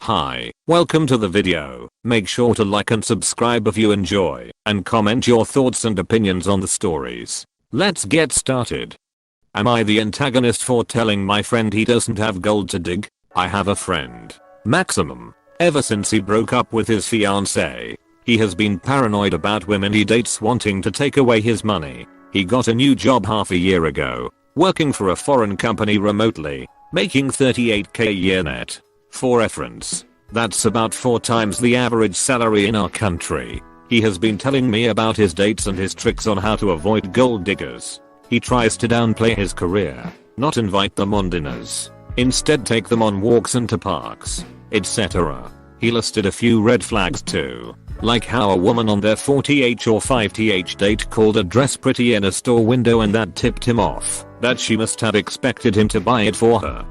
Hi, welcome to the video. Make sure to like and subscribe if you enjoy, and comment your thoughts and opinions on the stories. Let's get started. Am I the antagonist for telling my friend he doesn't have gold to dig? I have a friend, Maximum. Ever since he broke up with his fiance, he has been paranoid about women he dates wanting to take away his money. He got a new job half a year ago, working for a foreign company remotely, making 38k a year net. For reference, that's about 4 times the average salary in our country. He has been telling me about his dates and his tricks on how to avoid gold diggers. He tries to downplay his career, not invite them on dinners, instead take them on walks and to parks, etc. He listed a few red flags too, like how a woman on their 40th or 50th date called a dress pretty in a store window and that tipped him off that she must have expected him to buy it for her.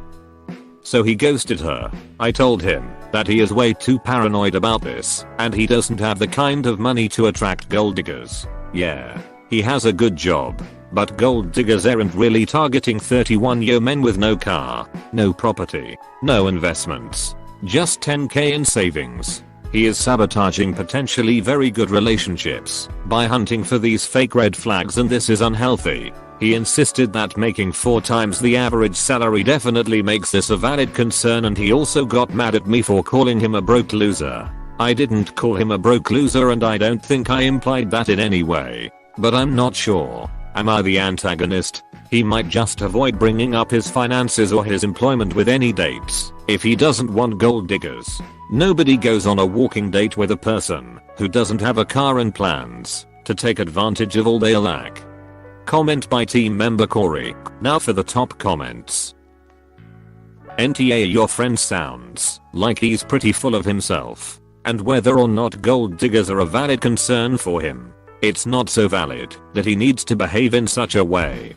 So he ghosted her. I told him that he is way too paranoid about this and he doesn't have the kind of money to attract gold diggers. Yeah, he has a good job, but gold diggers aren't really targeting 31-year men with no car, no property, no investments, just 10k in savings. He is sabotaging potentially very good relationships by hunting for these fake red flags, and this is unhealthy. He insisted that making 4 times the average salary definitely makes this a valid concern, and he also got mad at me for calling him a broke loser. I didn't call him a broke loser and I don't think I implied that in any way, but I'm not sure. Am I the antagonist? He might just avoid bringing up his finances or his employment with any dates if he doesn't want gold diggers. Nobody goes on a walking date with a person who doesn't have a car and plans to take advantage of all they lack. Comment by team member Corey. Now for the top comments. NTA, your friend sounds like he's pretty full of himself, and whether or not gold diggers are a valid concern for him, it's not so valid that he needs to behave in such a way.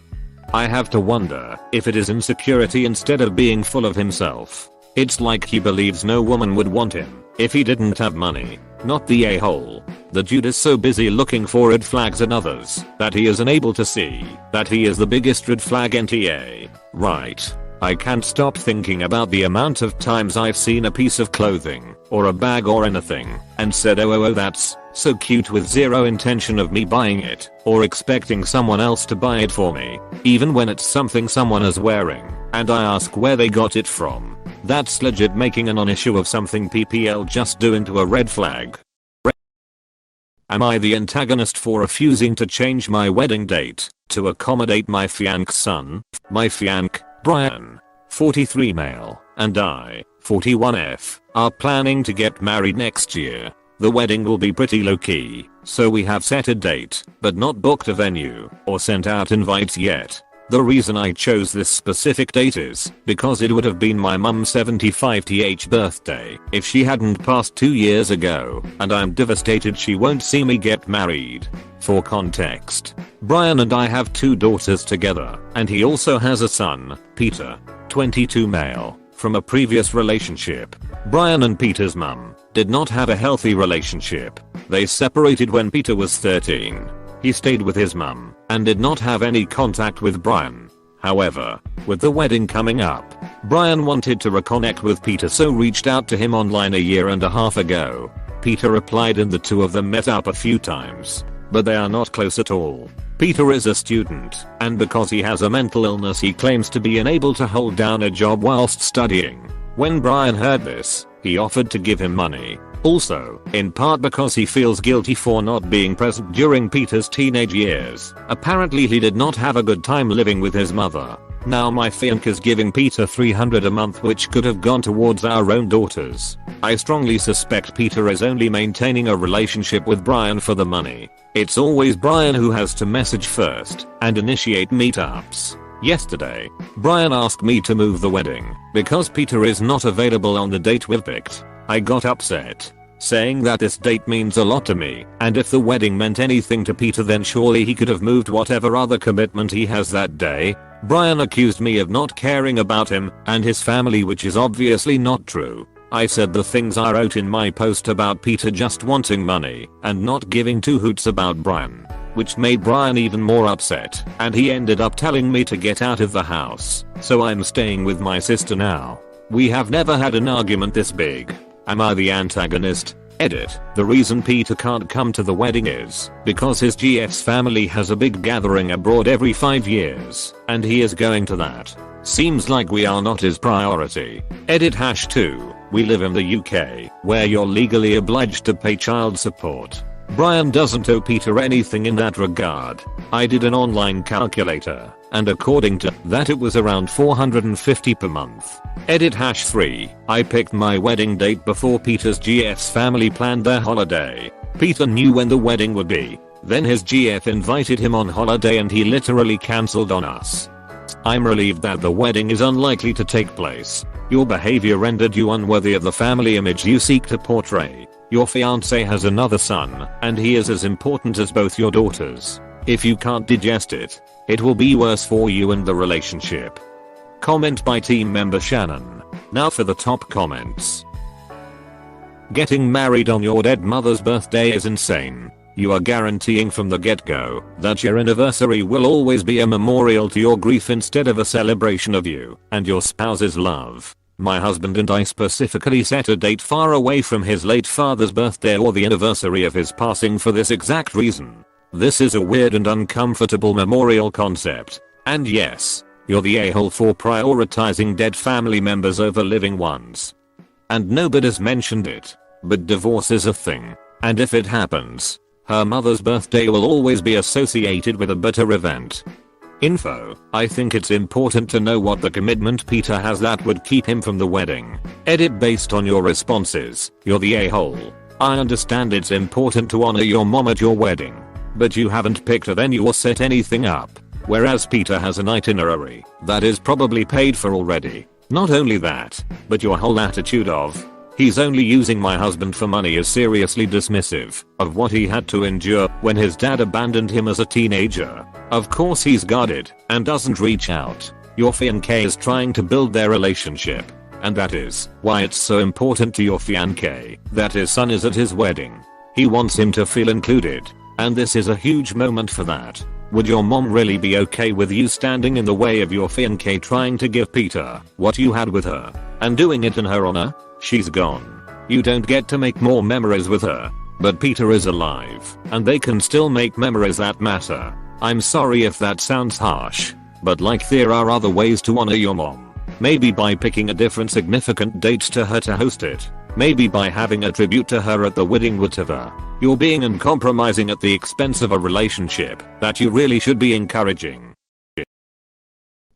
I have to wonder if it is insecurity instead of being full of himself. It's like he believes no woman would want him if he didn't have money, not the a-hole. The dude is so busy looking for red flags in others that he is unable to see that he is the biggest red flag. NTA. Right. I can't stop thinking about the amount of times I've seen a piece of clothing or a bag or anything and said oh that's so cute with zero intention of me buying it or expecting someone else to buy it for me, even when it's something someone is wearing and I ask where they got it from. That's legit making a non-issue of something PPL just do into a red flag. Am I the antagonist for refusing to change my wedding date to accommodate my fiancé son? My fiancé, Brian, 43 male, and I, 41F, are planning to get married next year. The wedding will be pretty low-key, so we have set a date, but not booked a venue or sent out invites yet. The reason I chose this specific date is because it would have been my mum's 75th birthday if she hadn't passed 2 years ago, and I'm devastated she won't see me get married. For context, Brian and I have 2 daughters together, and he also has a son, Peter, 22 male, from a previous relationship. Brian and Peter's mum did not have a healthy relationship. They separated when Peter was 13. He stayed with his mum and did not have any contact with Brian. However, with the wedding coming up, Brian wanted to reconnect with Peter, so reached out to him online a year and a half ago. Peter replied and the two of them met up a few times, but they are not close at all. Peter is a student, and because he has a mental illness he claims to be unable to hold down a job whilst studying. When Brian heard this, he offered to give him money. Also, in part because he feels guilty for not being present during Peter's teenage years. Apparently he did not have a good time living with his mother. Now my fiancé is giving Peter $300 a month, which could have gone towards our own daughters. I strongly suspect Peter is only maintaining a relationship with Brian for the money. It's always Brian who has to message first and initiate meetups. Yesterday, Brian asked me to move the wedding because Peter is not available on the date we've picked. I got upset, saying that this date means a lot to me, and if the wedding meant anything to Peter then surely he could have moved whatever other commitment he has that day. Brian accused me of not caring about him and his family, which is obviously not true. I said the things I wrote in my post about Peter just wanting money and not giving 2 hoots about Brian, which made Brian even more upset, and he ended up telling me to get out of the house, so I'm staying with my sister now. We have never had an argument this big. Am I the antagonist? Edit. The reason Peter can't come to the wedding is because his GF's family has a big gathering abroad every 5 years, and he is going to that. Seems like we are not his priority. Edit #2. We live in the UK, where you're legally obliged to pay child support. Brian doesn't owe Peter anything in that regard. I did an online calculator, and according to that it was around $450 per month. Edit #3. I picked my wedding date before Peter's GF's family planned their holiday. Peter knew when the wedding would be. Then his GF invited him on holiday and he literally cancelled on us. I'm relieved that the wedding is unlikely to take place. Your behavior rendered you unworthy of the family image you seek to portray. Your fiance has another son, and he is as important as both your daughters. If you can't digest it, it will be worse for you and the relationship. Comment by team member Shannon. Now for the top comments. Getting married on your dead mother's birthday is insane. You are guaranteeing from the get-go that your anniversary will always be a memorial to your grief instead of a celebration of you and your spouse's love. My husband and I specifically set a date far away from his late father's birthday or the anniversary of his passing for this exact reason. This is a weird and uncomfortable memorial concept. And yes, you're the a-hole for prioritizing dead family members over living ones. And nobody's mentioned it, but divorce is a thing. And if it happens, her mother's birthday will always be associated with a bitter event. Info. I think it's important to know what the commitment Peter has that would keep him from the wedding. Edit based on your responses. You're the a-hole. I understand it's important to honor your mom at your wedding, but you haven't picked a venue or set anything up. Whereas Peter has an itinerary that is probably paid for already. Not only that, but your whole attitude of, he's only using my husband for money is seriously dismissive of what he had to endure when his dad abandoned him as a teenager. Of course he's guarded and doesn't reach out. Your fiancé is trying to build their relationship, and that is why it's so important to your fiancé that his son is at his wedding. He wants him to feel included, and this is a huge moment for that. Would your mom really be okay with you standing in the way of your fiancé trying to give Peter what you had with her and doing it in her honor? She's gone. You don't get to make more memories with her, but Peter is alive, and they can still make memories that matter. I'm sorry if that sounds harsh, but like there are other ways to honor your mom. Maybe by picking a different significant date to her to host it. Maybe by having a tribute to her at the wedding, whatever. You're being and compromising at the expense of a relationship that you really should be encouraging.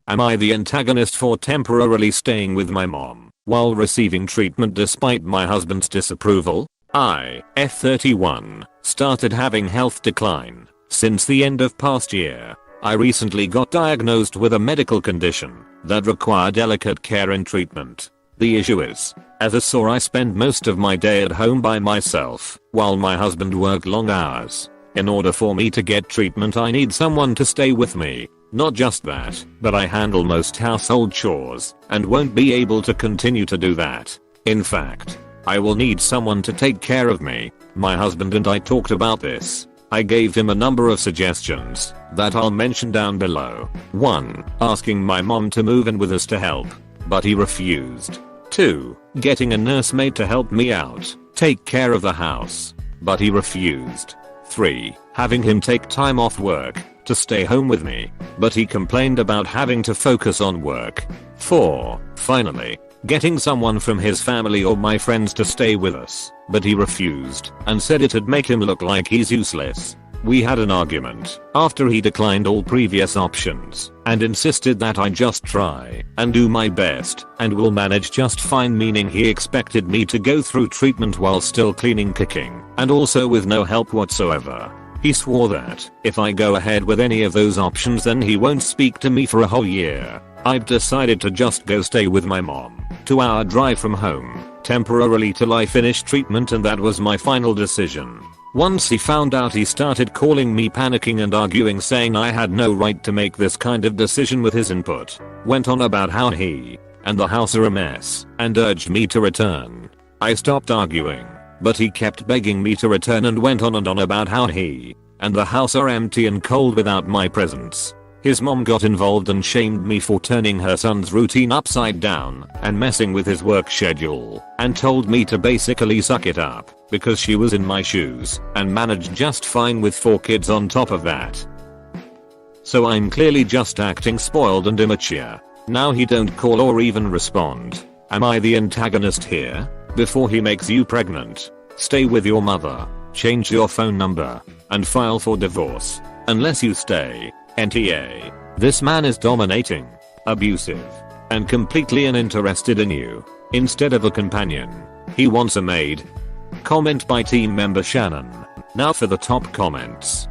Am I the antagonist for temporarily staying with my mom while receiving treatment despite my husband's disapproval? I, F31, started having health decline since the end of past year. I recently got diagnosed with a medical condition that required delicate care and treatment. The issue is, as a sore I spend most of my day at home by myself, while my husband worked long hours. In order for me to get treatment I need someone to stay with me. Not just that, but I handle most household chores, and won't be able to continue to do that. In fact, I will need someone to take care of me. My husband and I talked about this. I gave him a number of suggestions that I'll mention down below. 1. Asking my mom to move in with us to help, but he refused. 2. Getting a nursemaid to help me out, take care of the house, but he refused. 3. Having him take time off work to stay home with me, but he complained about having to focus on work. 4. Finally, getting someone from his family or my friends to stay with us, but he refused and said it'd make him look like he's useless. We had an argument after he declined all previous options and insisted that I just try and do my best and will manage just fine, meaning he expected me to go through treatment while still cleaning, cooking, and also with no help whatsoever. He swore that if I go ahead with any of those options then he won't speak to me for a whole year. I've decided to just go stay with my mom, 2-hour drive from home, temporarily till I finish treatment, and that was my final decision. Once he found out he started calling me, panicking and arguing, saying I had no right to make this kind of decision with his input. Went on about how he and the house are a mess and urged me to return. I stopped arguing, but he kept begging me to return and went on and on about how he and the house are empty and cold without my presence. His mom got involved and shamed me for turning her son's routine upside down and messing with his work schedule, and told me to basically suck it up because she was in my shoes and managed just fine with 4 kids on top of that. So I'm clearly just acting spoiled and immature. Now he don't call or even respond. Am I the antagonist here? Before he makes you pregnant, stay with your mother, change your phone number, and file for divorce. Unless you stay. NTA. This man is dominating, abusive, and completely uninterested in you. Instead of a companion, he wants a maid. Comment by team member Shannon. Now for the top comments.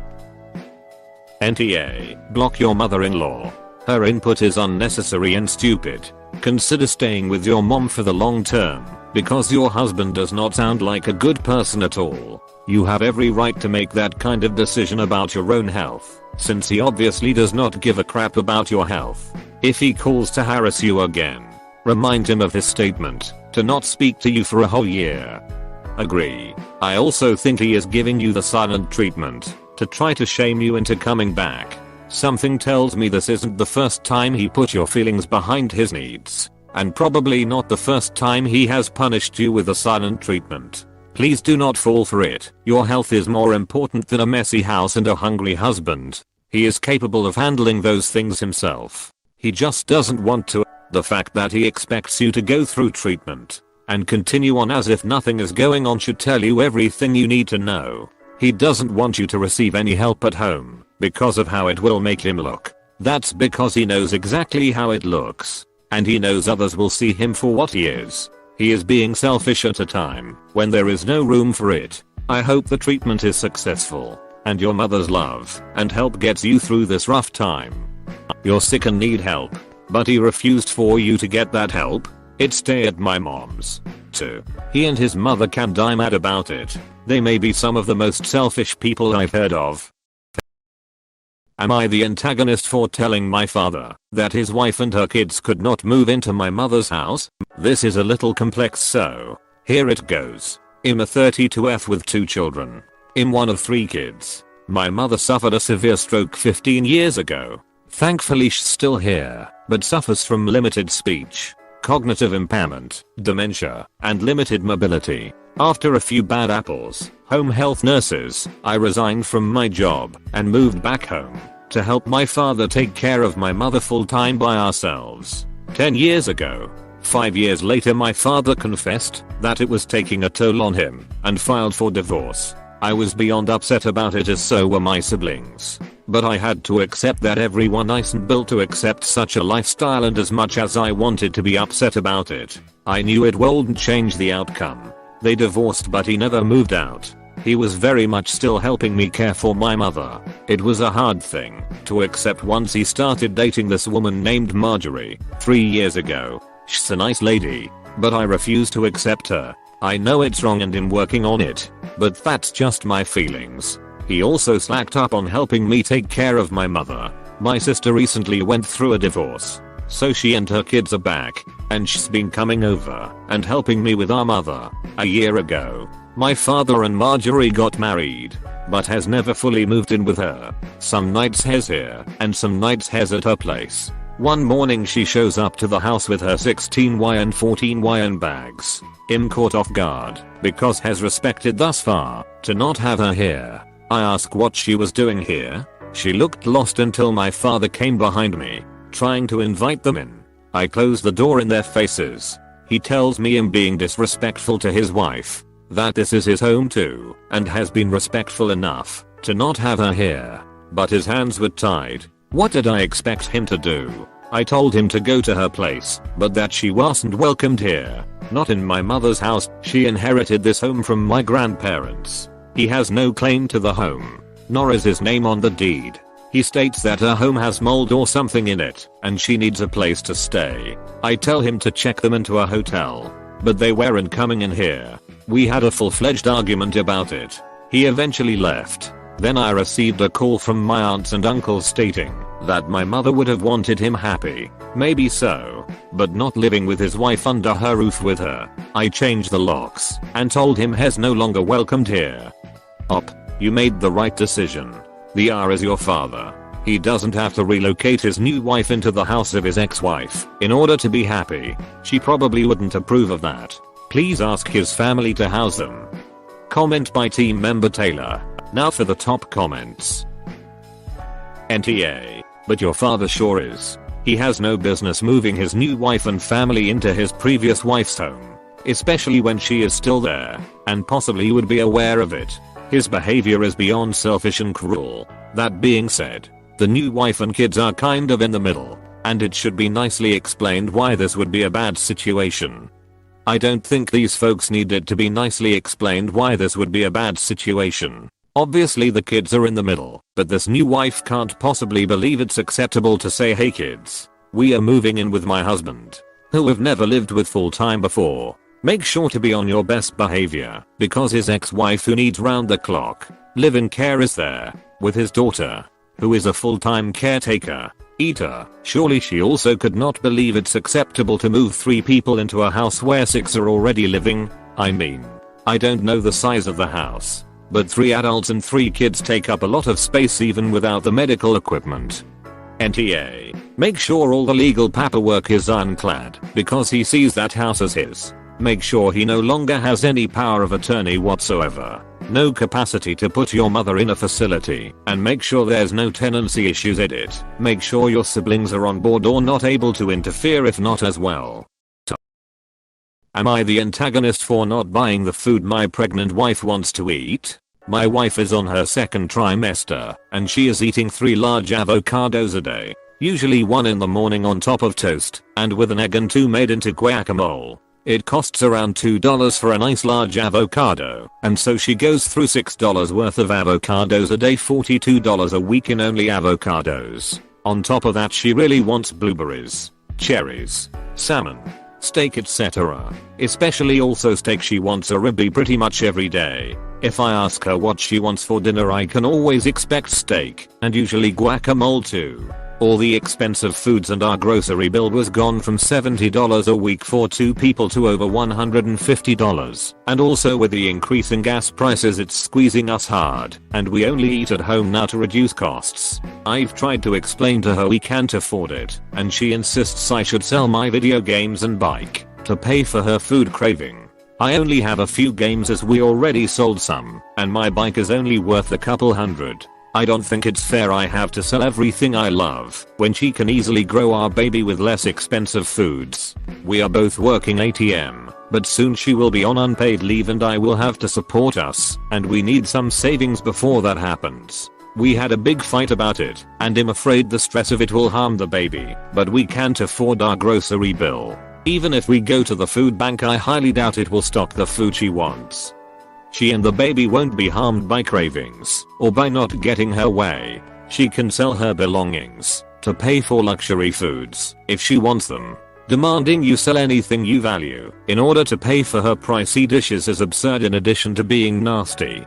NTA. Block your mother-in-law. Her input is unnecessary and stupid. Consider staying with your mom for the long term, because your husband does not sound like a good person at all. You have every right to make that kind of decision about your own health, since he obviously does not give a crap about your health. If he calls to harass you again, remind him of his statement to not speak to you for a whole year. Agree. I also think he is giving you the silent treatment to try to shame you into coming back. Something tells me this isn't the first time he put your feelings behind his needs, and probably not the first time he has punished you with a silent treatment. Please do not fall for it. Your health is more important than a messy house and a hungry husband. He is capable of handling those things himself. He just doesn't want to. The fact that he expects you to go through treatment and continue on as if nothing is going on should tell you everything you need to know. He doesn't want you to receive any help at home because of how it will make him look. That's because he knows exactly how it looks, and he knows others will see him for what he is. He is being selfish at a time when there is no room for it. I hope the treatment is successful, and your mother's love and help gets you through this rough time. You're sick and need help, but he refused for you to get that help. It's stay at my mom's. Too. He and his mother can die mad about it. They may be some of the most selfish people I've heard of. Am I the antagonist for telling my father that his wife and her kids could not move into my mother's house? This is a little complex, so here it goes. I'm a 32F with 2 children. I'm one of 3 kids. My mother suffered a severe stroke 15 years ago. Thankfully she's still here, but suffers from limited speech, cognitive impairment, dementia, and limited mobility. After a few bad apples, home health nurses, I resigned from my job and moved back home to help my father take care of my mother full time by ourselves. 10 years ago. 5 years later my father confessed that it was taking a toll on him and filed for divorce. I was beyond upset about it, as so were my siblings. But I had to accept that everyone isn't built to accept such a lifestyle, and as much as I wanted to be upset about it, I knew it wouldn't change the outcome. They divorced, but he never moved out. He was very much still helping me care for my mother. It was a hard thing to accept once he started dating this woman named Marjorie 3 years ago. She's a nice lady, but I refuse to accept her. I know it's wrong and I'm working on it, but that's just my feelings. He also slacked up on helping me take care of my mother. My sister recently went through a divorce, so she and her kids are back, and she's been coming over and helping me with our mother. A year ago, my father and Marjorie got married, but has never fully moved in with her. Some nights he's here and some nights he's at her place. One morning she shows up to the house with her 16Y and 14Y bags. I'm caught off guard because has respected thus far to not have her here. I ask what she was doing here. She looked lost until my father came behind me, trying to invite them in. I close the door in their faces. He tells me I'm being disrespectful to his wife, that this is his home too, and has been respectful enough to not have her here. But his hands were tied. What did I expect him to do? I told him to go to her place, but that she wasn't welcomed here. Not in my mother's house. She inherited this home from my grandparents. He has no claim to the home, nor is his name on the deed. He states that her home has mold or something in it, and she needs a place to stay. I tell him to check them into a hotel, but they weren't coming in here. We had a full-fledged argument about it. He eventually left. Then I received a call from my aunts and uncles stating that my mother would have wanted him happy. Maybe so, but not living with his wife under her roof with her. I changed the locks and told him he's no longer welcomed here. You made the right decision. The R is your father. He doesn't have to relocate his new wife into the house of his ex-wife in order to be happy. She probably wouldn't approve of that. Please ask his family to house them. Comment by team member Taylor. Now for the top comments. NTA. But your father sure is. He has no business moving his new wife and family into his previous wife's home. Especially when she is still there, and possibly would be aware of it. His behavior is beyond selfish and cruel. That being said, the new wife and kids are kind of in the middle, and it should be nicely explained why this would be a bad situation. I don't think these folks need it to be nicely explained why this would be a bad situation. Obviously the kids are in the middle, but this new wife can't possibly believe it's acceptable to say, hey kids, we are moving in with my husband, who we've never lived with full time before. Make sure to be on your best behavior, because his ex-wife who needs round the clock live-in care is there, with his daughter, who is a full-time caretaker. AITA. Surely she also could not believe it's acceptable to move 3 people into a house where 6 are already living. I mean, I don't know the size of the house, but 3 adults and 3 kids take up a lot of space even without the medical equipment. NTA. Make sure all the legal paperwork is ironclad, because he sees that house as his. Make sure he no longer has any power of attorney whatsoever. No capacity to put your mother in a facility, and make sure there's no tenancy issues. Edit. Make sure your siblings are on board or not able to interfere, if not as well. Am I the antagonist for not buying the food my pregnant wife wants to eat? My wife is on her 2nd trimester, and she is eating 3 large avocados a day. Usually 1 in the morning on top of toast, and with an egg, and 2 made into guacamole. It costs around $2 for a nice large avocado, and so she goes through $6 worth of avocados a day, $42 a week in only avocados. On top of that she really wants blueberries, cherries, salmon, steak, etc. Especially also steak. She wants a ribeye pretty much every day. If I ask her what she wants for dinner, I can always expect steak, and usually guacamole too. All the expensive foods, and our grocery bill was gone from $70 a week for 2 people to over $150. And also with the increase in gas prices, it's squeezing us hard, and we only eat at home now to reduce costs. I've tried to explain to her we can't afford it, and she insists I should sell my video games and bike to pay for her food craving. I only have a few games as we already sold some, and my bike is only worth a couple hundred. I don't think it's fair I have to sell everything I love when she can easily grow our baby with less expensive foods. We are both working ATM, but soon she will be on unpaid leave and I will have to support us, and we need some savings before that happens. We had a big fight about it, and I'm afraid the stress of it will harm the baby, but we can't afford our grocery bill. Even if we go to the food bank, I highly doubt it will stock the food she wants. She and the baby won't be harmed by cravings or by not getting her way. She can sell her belongings to pay for luxury foods if she wants them. Demanding you sell anything you value in order to pay for her pricey dishes is absurd, in addition to being nasty.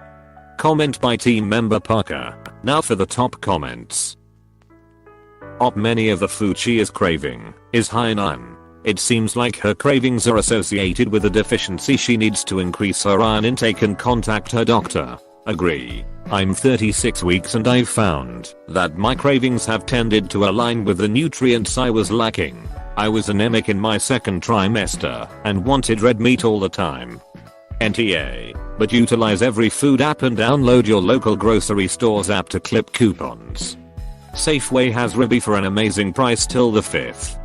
Comment by team member Parker. Now for the top comments. Many of the food she is craving is high in iron. It seems like her cravings are associated with a deficiency. She needs to increase her iron intake and contact her doctor. Agree. I'm 36 weeks and I've found that my cravings have tended to align with the nutrients I was lacking. I was anemic in my 2nd trimester and wanted red meat all the time. NTA. But utilize every food app and download your local grocery store's app to clip coupons. Safeway has ribeye for an amazing price till the 5th.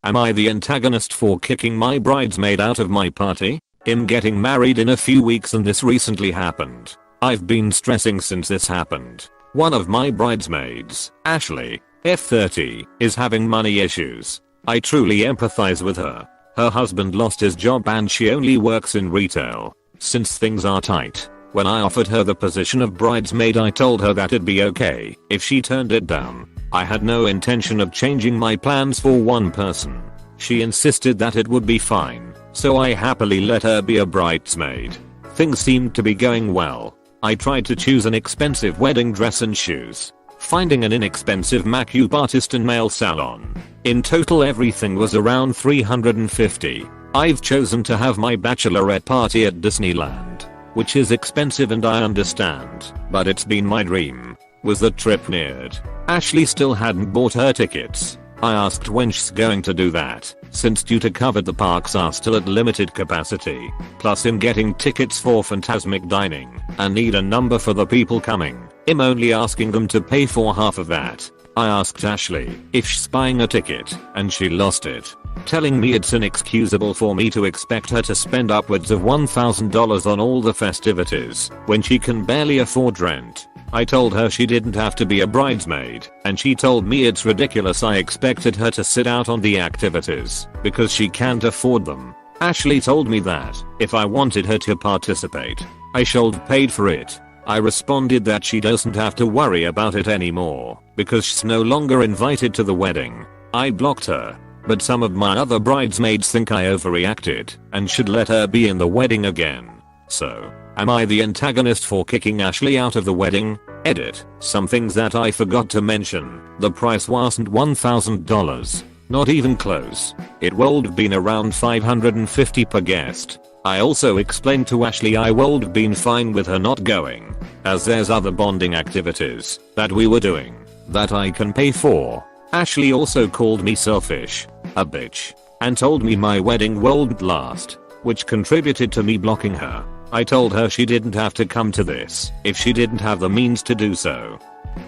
Am I the antagonist for kicking my bridesmaid out of my party? I'm getting married in a few weeks and this recently happened. I've been stressing since this happened. One of my bridesmaids, Ashley, F30, is having money issues. I truly empathize with her. Her husband lost his job and she only works in retail. Since things are tight, when I offered her the position of bridesmaid, I told her that it'd be okay if she turned it down. I had no intention of changing my plans for one person. She insisted that it would be fine, so I happily let her be a bridesmaid. Things seemed to be going well. I tried to choose an expensive wedding dress and shoes, finding an inexpensive makeup artist and nail salon. In total everything was around $350. I've chosen to have my bachelorette party at Disneyland, which is expensive and I understand, but it's been my dream. was the trip neared. Ashley still hadn't bought her tickets. I asked when she's going to do that, since due to COVID the parks are still at limited capacity. Plus in getting tickets for Phantasmic Dining, I need a number for the people coming. I'm only asking them to pay for half of that. I asked Ashley if she's buying a ticket, and she lost it, telling me it's inexcusable for me to expect her to spend upwards of $1,000 on all the festivities when she can barely afford rent. I told her she didn't have to be a bridesmaid, and she told me it's ridiculous I expected her to sit out on the activities because she can't afford them. Ashley told me that if I wanted her to participate, I should have paid for it. I responded that she doesn't have to worry about it anymore because she's no longer invited to the wedding. I blocked her, but some of my other bridesmaids think I overreacted and should let her be in the wedding again. So, am I the antagonist for kicking Ashley out of the wedding? Edit. Some things that I forgot to mention. The price wasn't $1,000. Not even close. It would have been around $550 per guest. I also explained to Ashley I would have been fine with her not going, as there's other bonding activities that we were doing that I can pay for. Ashley also called me selfish, a bitch, and told me my wedding wouldn't last, which contributed to me blocking her. I told her she didn't have to come to this if she didn't have the means to do so.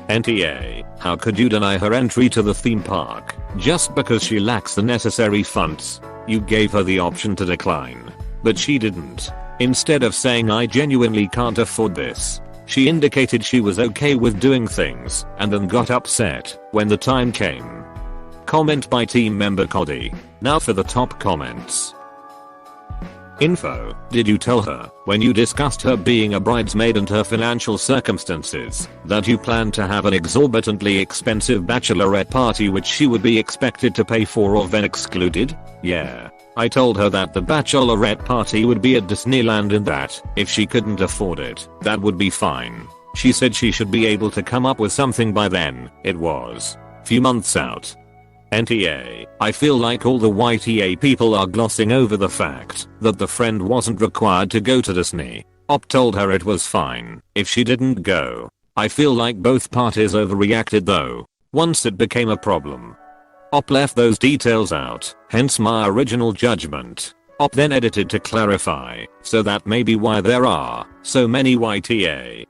NTA, how could you deny her entry to the theme park just because she lacks the necessary funds? You gave her the option to decline, but she didn't. Instead of saying I genuinely can't afford this, she indicated she was okay with doing things and then got upset when the time came. Comment by team member Cody. Now for the top comments. Info. Did you tell her, when you discussed her being a bridesmaid and her financial circumstances, that you planned to have an exorbitantly expensive bachelorette party which she would be expected to pay for or then excluded? Yeah. I told her that the bachelorette party would be at Disneyland and that, if she couldn't afford it, that would be fine. She said she should be able to come up with something by then. It was few months out. NTA, I feel like all the YTA people are glossing over the fact that the friend wasn't required to go to Disney. Op told her it was fine if she didn't go. I feel like both parties overreacted though, once it became a problem. Op left those details out, hence my original judgment. Op then edited to clarify, so that may be why there are so many YTA